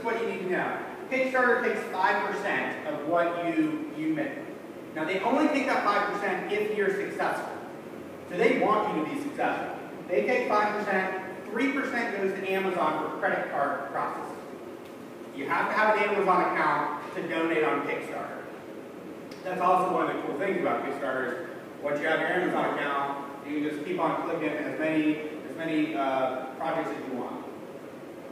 is what you need to know. Kickstarter takes 5% of what you make. Now they only take that 5% if you're successful. So they want you to be successful. They take 5%, 3% goes to Amazon for credit card processing. You have to have an Amazon account to donate on Kickstarter. That's also one of the cool things about Kickstarter is once you have your Amazon account, you can just keep on clicking as many projects as you want.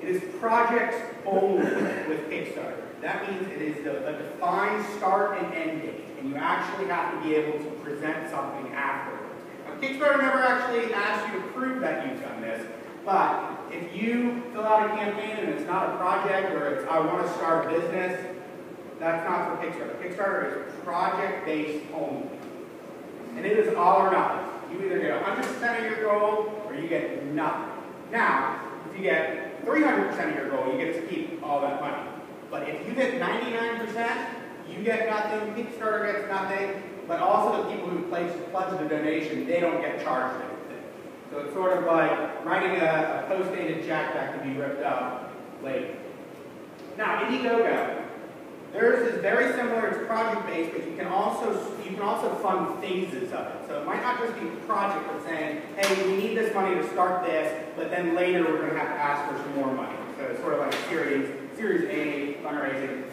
It is projects only with Kickstarter. That means it is a defined start and end date, and you actually have to be able to present something afterwards. Now, Kickstarter never actually asks you to prove that you've done this, but if you fill out a campaign and it's not a project or it's I want to start a business, that's not for Kickstarter. Kickstarter is project-based only. And it is all or nothing. You either get 100% of your goal or you get nothing. Now, if you get 300% of your goal, you get to keep all that money. But if you get 99%, you get nothing, Kickstarter gets nothing, but also the people who pledge the donation, they don't get charged anything. So it's sort of like writing a post-dated check that can be ripped up later. Now, Indiegogo. Theirs is very similar, it's project-based, but you can also fund phases of it. So it might not just be a project of saying, hey, we need this money to start this, but then later we're going to have to ask for some more money. So it's sort of like a Series A fundraising.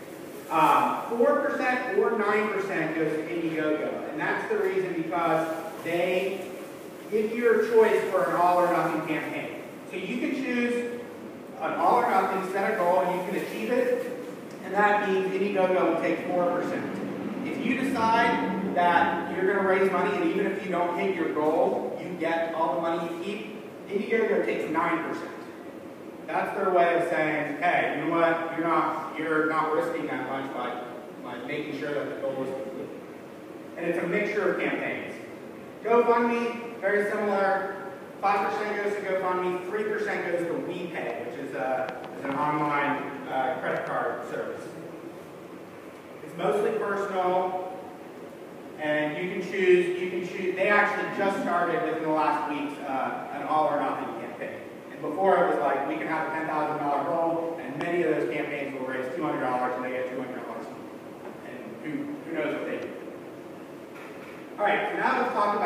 4% or 9% goes to Indiegogo, and that's the reason because they give you a choice for an all or nothing campaign. So you can choose an all or nothing, set a goal, and you can achieve it. And that means Indiegogo will take 4%. If you decide that you're going to raise money, and even if you don't hit your goal, you get all the money you keep, Indiegogo takes 9%. That's their way of saying, hey, you know what, you're not risking that much by making sure that the goal is complete. And it's a mixture of campaigns. GoFundMe, very similar. 5% goes to GoFundMe, 3% goes to WePay, which is an online credit card service. It's mostly personal, and you can choose, they actually just started within the last week an all or nothing campaign. And before it was like, we can have a $10,000 goal, and many of those campaigns will raise $200 and they get $200. And who knows what they do. All right, so now let's talk about